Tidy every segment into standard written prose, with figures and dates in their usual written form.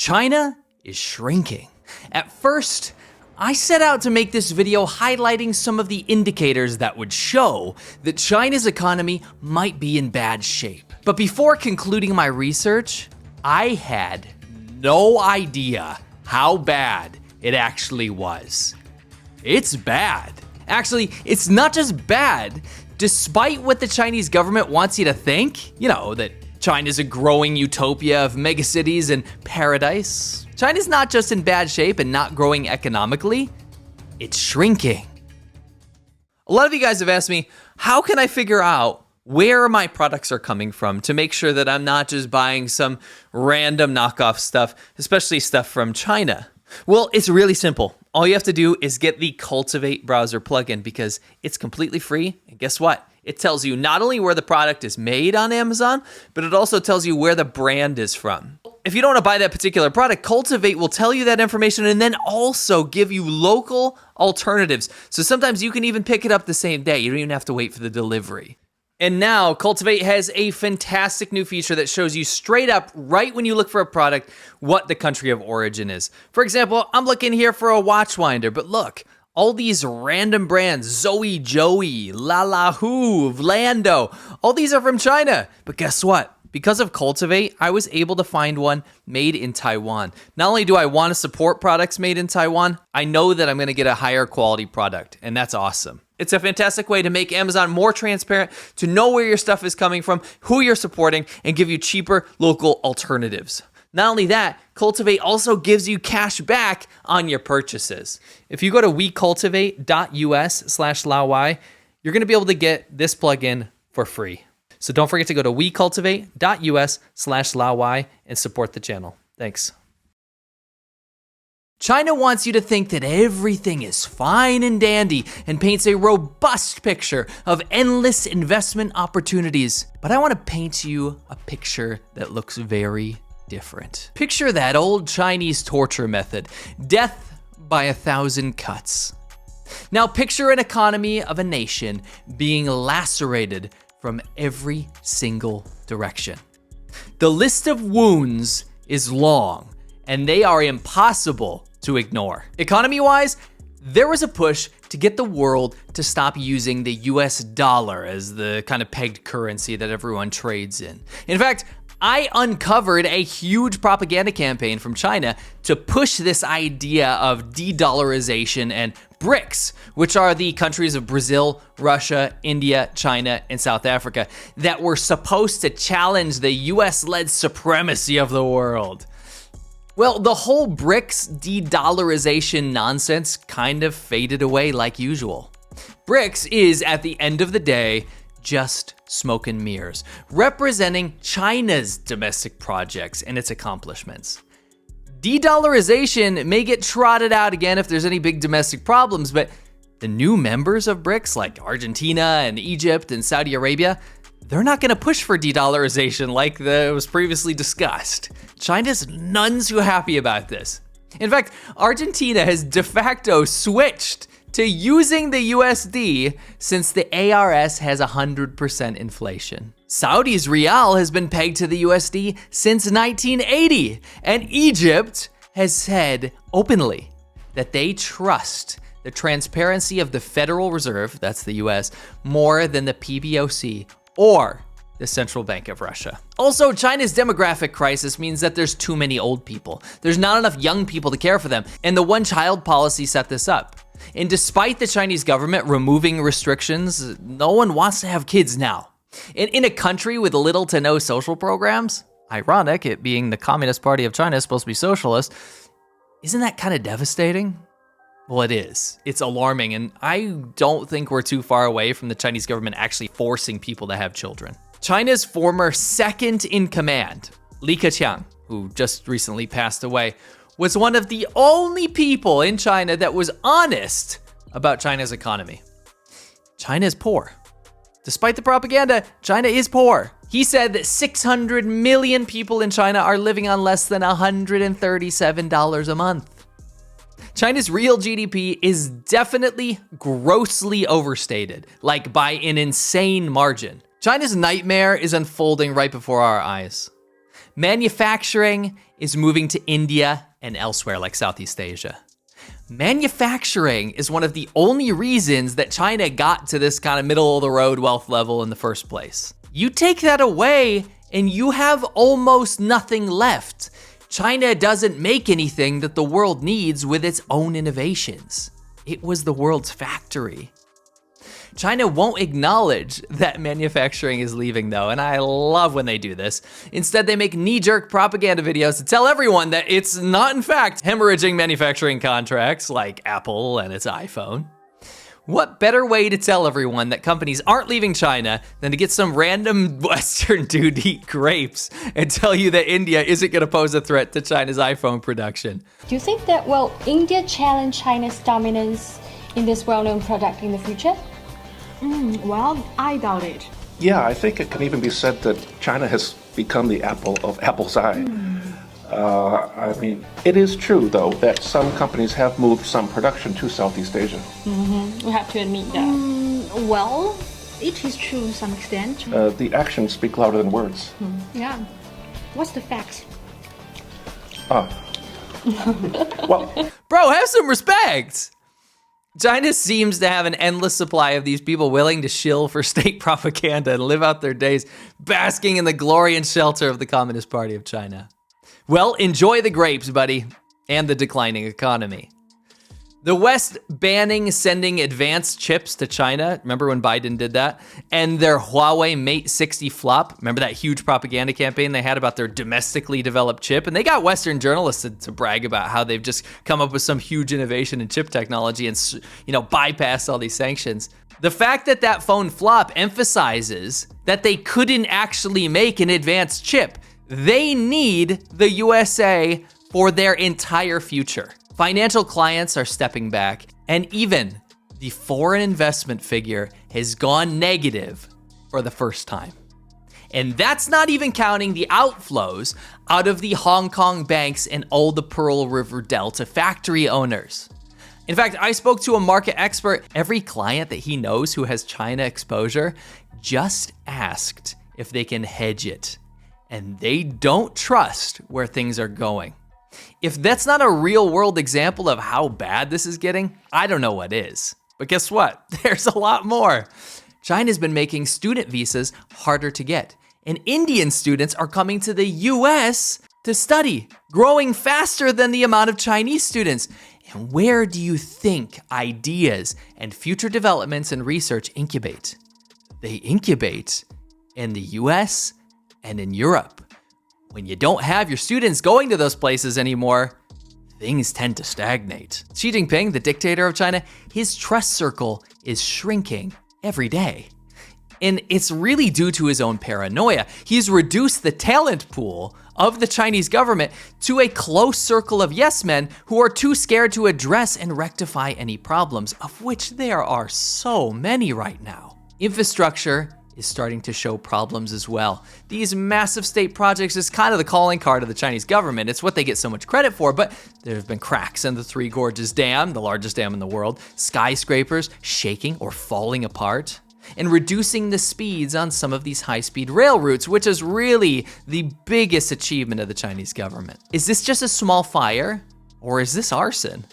China is shrinking. At first, I set out to make this video highlighting some of the indicators that would show that China's economy might be in bad shape. But before concluding my research, I had no idea how bad it actually was. It's bad. Actually, it's not just bad. Despite what the Chinese government wants you to think, that China's a growing utopia of megacities and paradise, China's not just in bad shape and not growing economically, it's shrinking. A lot of you guys have asked me, how can I figure out where my products are coming from to make sure that I'm not just buying some random knockoff stuff, especially stuff from China? Well, it's really simple. All you have to do is get the Cultivate browser plugin because it's completely free. And guess what? It tells you not only where the product is made on Amazon, but it also tells you where the brand is from. If you don't want to buy that particular product, Cultivate will tell you that information and then also give you local alternatives. So sometimes you can even pick it up the same day. You don't even have to wait for the delivery. And now Cultivate has a fantastic new feature that shows you straight up, right when you look for a product, what the country of origin is. For example, I'm looking here for a watch winder, but look, all these random brands, Zoe Joey, La La Hu, Lando, all these are from China. But guess what? Because of Cultivate, I was able to find one made in Taiwan. Not only do I want to support products made in Taiwan, I know that I'm going to get a higher quality product, and that's awesome. It's a fantastic way to make Amazon more transparent, to know where your stuff is coming from, who you're supporting, and give you cheaper local alternatives. Not only that, Cultivate also gives you cash back on your purchases. If you go to wecultivate.us/Laowai, you're going to be able to get this plugin for free. So don't forget to go to wecultivate.us/Laowai and support the channel. Thanks. China wants you to think that everything is fine and dandy and paints a robust picture of endless investment opportunities. But I want to paint you a picture that looks very different. Picture that old Chinese torture method, death by 1,000 cuts. Now picture an economy of a nation being lacerated from every single direction. The list of wounds is long, and they are impossible to ignore. Economy-wise, there was a push to get the world to stop using the US dollar as the kind of pegged currency that everyone trades in. In fact, I uncovered a huge propaganda campaign from China to push this idea of de-dollarization and BRICS, which are the countries of Brazil, Russia, India, China, and South Africa, that were supposed to challenge the US-led supremacy of the world. Well, the whole BRICS de-dollarization nonsense kind of faded away like usual. BRICS is, at the end of the day, just smoke and mirrors, representing China's domestic projects and its accomplishments. De-dollarization may get trotted out again if there's any big domestic problems, but the new members of BRICS, like Argentina and Egypt and Saudi Arabia, they're not gonna push for de-dollarization like was previously discussed. China's none too happy about this. In fact, Argentina has de facto switched to using the USD since the ARS has 100% inflation. Saudi's rial has been pegged to the USD since 1980, and Egypt has said openly that they trust the transparency of the Federal Reserve, that's the US, more than the PBOC or the Central Bank of Russia. Also, China's demographic crisis means that there's too many old people. There's not enough young people to care for them, and the one-child policy set this up. And despite the Chinese government removing restrictions, no one wants to have kids now. In a country with little to no social programs, ironic, it being the Communist Party of China is supposed to be socialist, isn't that kind of devastating? Well, it is. It's alarming, and I don't think we're too far away from the Chinese government actually forcing people to have children. China's former second in command, Li Keqiang, who just recently passed away, was one of the only people in China that was honest about China's economy. China is poor. Despite the propaganda, China is poor. He said that 600 million people in China are living on less than $137 a month. China's real GDP is definitely grossly overstated, like by an insane margin. China's nightmare is unfolding right before our eyes. Manufacturing is moving to India and elsewhere like Southeast Asia. Manufacturing is one of the only reasons that China got to this kind of middle of the road wealth level in the first place. You take that away and you have almost nothing left. China doesn't make anything that the world needs with its own innovations. It was the world's factory. China won't acknowledge that manufacturing is leaving though, and I love when they do this. Instead, they make knee-jerk propaganda videos to tell everyone that it's not in fact hemorrhaging manufacturing contracts like Apple and its iPhone. What better way to tell everyone that companies aren't leaving China than to get some random Western dude to eat grapes and tell you that India isn't going to pose a threat to China's iPhone production? Do you think that, India challenge China's dominance in this well-known product in the future? I doubt it. Yeah, I think it can even be said that China has become the apple of Apple's eye. I mean, it is true, though, that some companies have moved some production to Southeast Asia. We have to admit that. It is true to some extent. The actions speak louder than words. Yeah. What's the facts? Bro, have some respect! China seems to have an endless supply of these people willing to shill for state propaganda and live out their days basking in the glory and shelter of the Communist Party of China. Well, enjoy the grapes, buddy, and the declining economy. The West banning sending advanced chips to China, remember when Biden did that? And their Huawei Mate 60 flop, remember that huge propaganda campaign they had about their domestically developed chip? And they got Western journalists to brag about how they've just come up with some huge innovation in chip technology and, bypassed all these sanctions. The fact that that phone flop emphasizes that they couldn't actually make an advanced chip. They need the USA for their entire future. Financial clients are stepping back, and even the foreign investment figure has gone negative for the first time. And that's not even counting the outflows out of the Hong Kong banks and all the Pearl River Delta factory owners. In fact, I spoke to a market expert. Every client that he knows who has China exposure just asked if they can hedge it. And they don't trust where things are going. If that's not a real world example of how bad this is getting, I don't know what is. But guess what? There's a lot more. China's been making student visas harder to get, and Indian students are coming to the US to study, growing faster than the amount of Chinese students. And where do you think ideas and future developments and research incubate? They incubate in the US and in Europe. When you don't have your students going to those places anymore, things tend to stagnate. Xi Jinping, the dictator of China, his trust circle is shrinking every day. And it's really due to his own paranoia. He's reduced the talent pool of the Chinese government to a close circle of yes men who are too scared to address and rectify any problems, of which there are so many right now. Infrastructure is starting to show problems as well. These massive state projects is kind of the calling card of the Chinese government. It's what they get so much credit for, but there have been cracks in the Three Gorges Dam, the largest dam in the world, skyscrapers shaking or falling apart, and reducing the speeds on some of these high-speed rail routes, which is really the biggest achievement of the Chinese government. Is this just a small fire, or is this arson?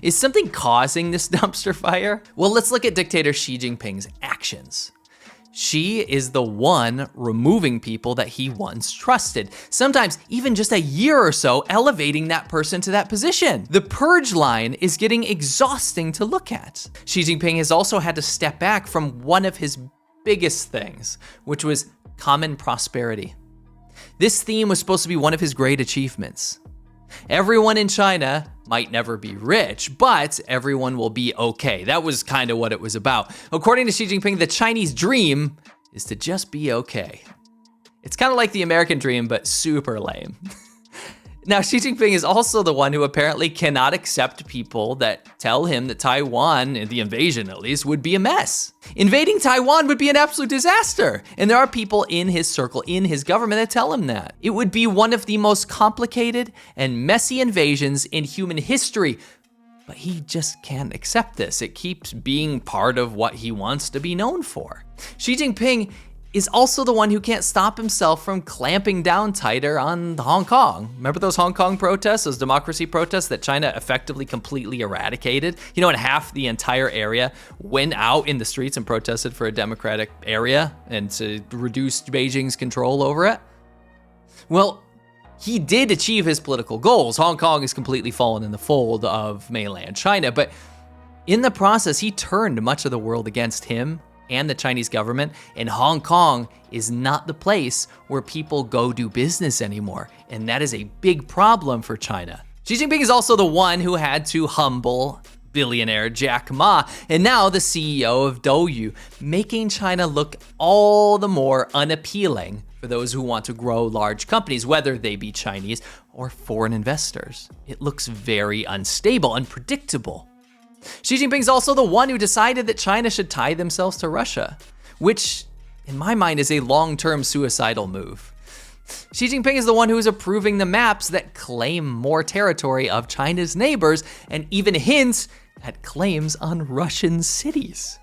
Is something causing this dumpster fire? Well, let's look at dictator Xi Jinping's actions. Xi is the one removing people that he once trusted, sometimes even just a year or so elevating that person to that position. The purge line is getting exhausting to look at. Xi Jinping has also had to step back from one of his biggest things, which was common prosperity. This theme was supposed to be one of his great achievements. Everyone in China might never be rich, but everyone will be okay. That was kind of what it was about. According to Xi Jinping, the Chinese dream is to just be okay. It's kind of like the American dream, but super lame. Now, Xi Jinping is also the one who apparently cannot accept people that tell him that Taiwan, the invasion at least, would be a mess. Invading Taiwan would be an absolute disaster. And there are people in his circle, in his government, that tell him that. It would be one of the most complicated and messy invasions in human history. But he just can't accept this. It keeps being part of what he wants to be known for. Xi Jinping is also the one who can't stop himself from clamping down tighter on Hong Kong. Remember those Hong Kong protests, those democracy protests that China effectively completely eradicated? You know, and half the entire area went out in the streets and protested for a democratic area and to reduce Beijing's control over it. Well, he did achieve his political goals. Hong Kong has completely fallen in the fold of mainland China, but in the process, he turned much of the world against him and the Chinese government, and Hong Kong is not the place where people go do business anymore, and that is a big problem for China. Xi Jinping is also the one who had to humble billionaire Jack Ma, and now the CEO of Douyu, making China look all the more unappealing for those who want to grow large companies, whether they be Chinese or foreign investors. It looks very unstable, unpredictable. Xi Jinping's also the one who decided that China should tie themselves to Russia, which, in my mind, is a long-term suicidal move. Xi Jinping is the one who is approving the maps that claim more territory of China's neighbors and even hints at claims on Russian cities.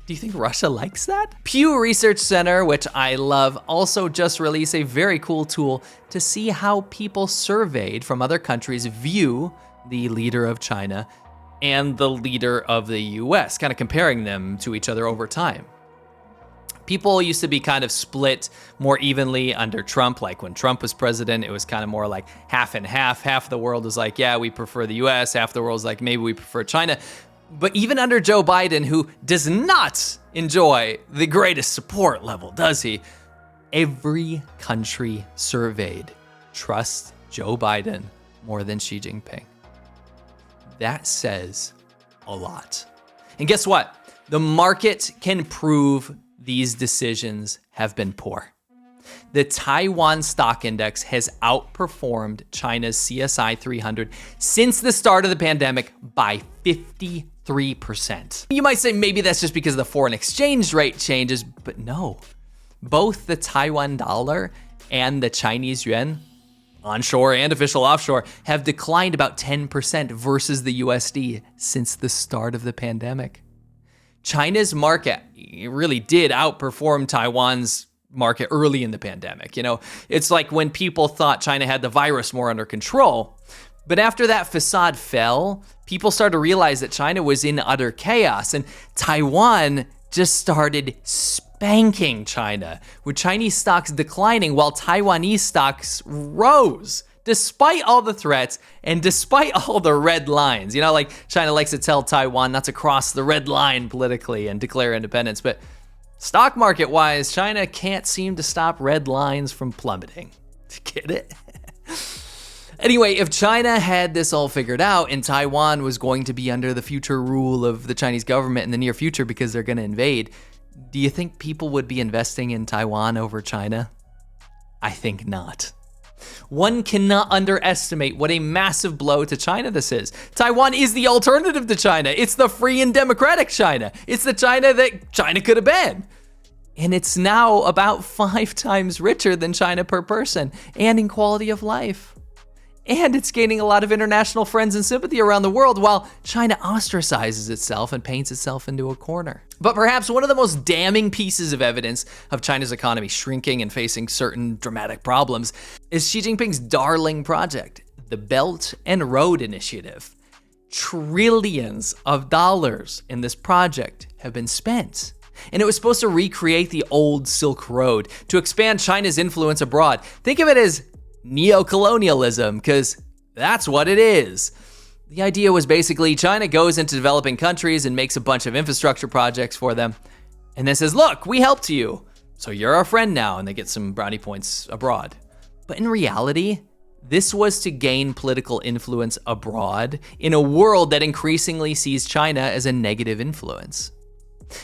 Do you think Russia likes that? Pew Research Center, which I love, also just released a very cool tool to see how people surveyed from other countries view the leader of China and the leader of the US, kind of comparing them to each other over time. People used to be kind of split more evenly under Trump. Like when Trump was president, it was kind of more like half and half. Half of the world was like, yeah, we prefer the US. Half the world was like, maybe we prefer China. But even under Joe Biden, who does not enjoy the greatest support level, does he? Every country surveyed trusts Joe Biden more than Xi Jinping. That says a lot. And guess what? The market can prove these decisions have been poor. The Taiwan stock index has outperformed China's CSI 300 since the start of the pandemic by 53%. You might say maybe that's just because the foreign exchange rate changes, but no. Both the Taiwan dollar and the Chinese yuan, onshore and official offshore, have declined about 10% versus the USD since the start of the pandemic. China's market really did outperform Taiwan's market early in the pandemic. You know, it's like when people thought China had the virus more under control. But after that facade fell, people started to realize that China was in utter chaos, and Taiwan just started spanking China, with Chinese stocks declining while Taiwanese stocks rose, despite all the threats and despite all the red lines. You know, like China likes to tell Taiwan not to cross the red line politically and declare independence, but stock market wise, China can't seem to stop red lines from plummeting. Get it? Anyway, if China had this all figured out and Taiwan was going to be under the future rule of the Chinese government in the near future because they're going to invade, do you think people would be investing in Taiwan over China? I think not. One cannot underestimate what a massive blow to China this is. Taiwan is the alternative to China. It's the free and democratic China. It's the China that China could have been. And it's now about 5 times richer than China per person and in quality of life. And it's gaining a lot of international friends and sympathy around the world while China ostracizes itself and paints itself into a corner. But perhaps one of the most damning pieces of evidence of China's economy shrinking and facing certain dramatic problems is Xi Jinping's darling project, the Belt and Road Initiative. Trillions of dollars in this project have been spent. And it was supposed to recreate the old Silk Road to expand China's influence abroad. Think of it as neo-colonialism, because that's what it is. The idea was basically China goes into developing countries and makes a bunch of infrastructure projects for them, and then says, look, we helped you, so you're our friend now, and they get some brownie points abroad. But in reality, this was to gain political influence abroad in a world that increasingly sees China as a negative influence.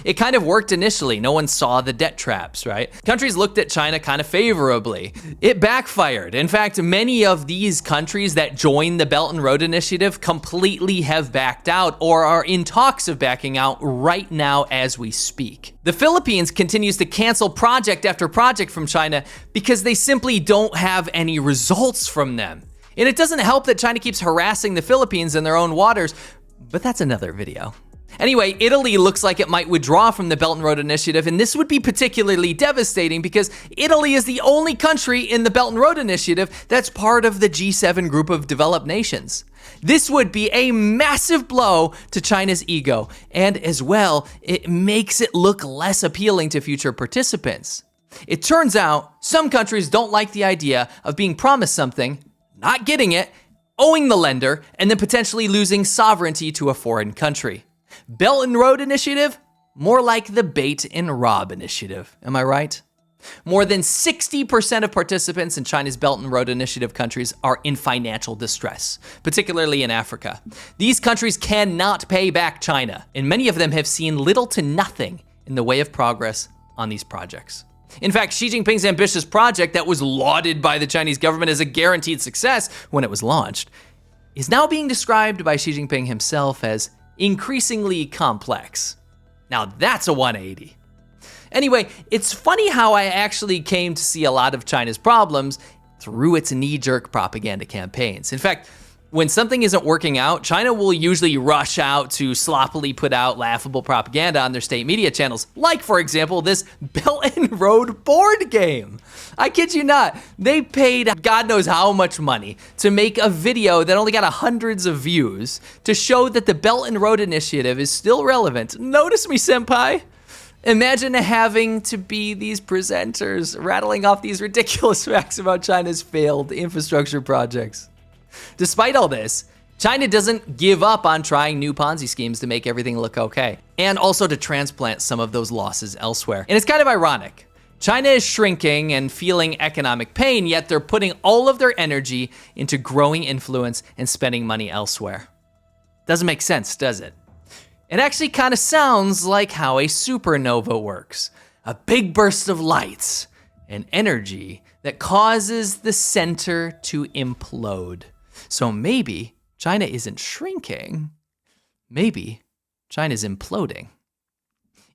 It kind of worked initially. No one saw the debt traps, right? Countries looked at China kind of favorably. It backfired. In fact, many of these countries that joined the Belt and Road Initiative completely have backed out or are in talks of backing out right now as we speak. The Philippines continues to cancel project after project from China because they simply don't have any results from them. And it doesn't help that China keeps harassing the Philippines in their own waters, but that's another video. Anyway, Italy looks like it might withdraw from the Belt and Road Initiative, and this would be particularly devastating because Italy is the only country in the Belt and Road Initiative that's part of the G7 group of developed nations. This would be a massive blow to China's ego, and as well, it makes it look less appealing to future participants. It turns out some countries don't like the idea of being promised something, not getting it, owing the lender, and then potentially losing sovereignty to a foreign country. Belt and Road Initiative? More like the Bait and Rob Initiative. Am I right? More than 60% of participants in China's Belt and Road Initiative countries are in financial distress, particularly in Africa. These countries cannot pay back China, and many of them have seen little to nothing in the way of progress on these projects. In fact, Xi Jinping's ambitious project that was lauded by the Chinese government as a guaranteed success when it was launched is now being described by Xi Jinping himself as increasingly complex. Now that's a 180. Anyway, it's funny how I actually came to see a lot of China's problems through its knee-jerk propaganda campaigns. In fact, when something isn't working out, China will usually rush out to sloppily put out laughable propaganda on their state media channels, like, for example, this Belt and Road board game. I kid you not, they paid God knows how much money to make a video that only got hundreds of views to show that the Belt and Road Initiative is still relevant. Notice me, senpai. Imagine having to be these presenters rattling off these ridiculous facts about China's failed infrastructure projects. Despite all this, China doesn't give up on trying new Ponzi schemes to make everything look okay, and also to transplant some of those losses elsewhere. And it's kind of ironic. China is shrinking and feeling economic pain, yet they're putting all of their energy into growing influence and spending money elsewhere. Doesn't make sense, does it? It actually kind of sounds like how a supernova works. A big burst of light and energy that causes the center to implode. So maybe China isn't shrinking, maybe China's imploding.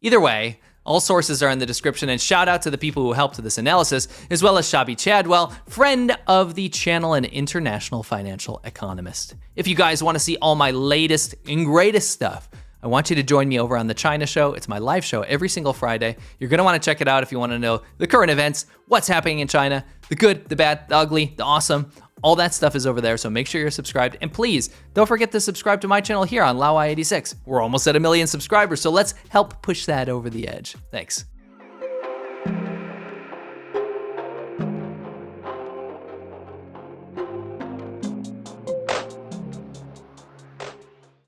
Either way, all sources are in the description, and shout out to the people who helped with this analysis, as well as Shabby Chadwell, friend of the channel and international financial economist. If you guys want to see all my latest and greatest stuff, I want you to join me over on The China Show. It's my live show every single Friday. You're gonna wanna check it out if you wanna know the current events, what's happening in China, the good, the bad, the ugly, the awesome. All that stuff is over there, so make sure you're subscribed. And please, don't forget to subscribe to my channel here on Laowinner86. We're almost at 1 million subscribers, so let's help push that over the edge. Thanks.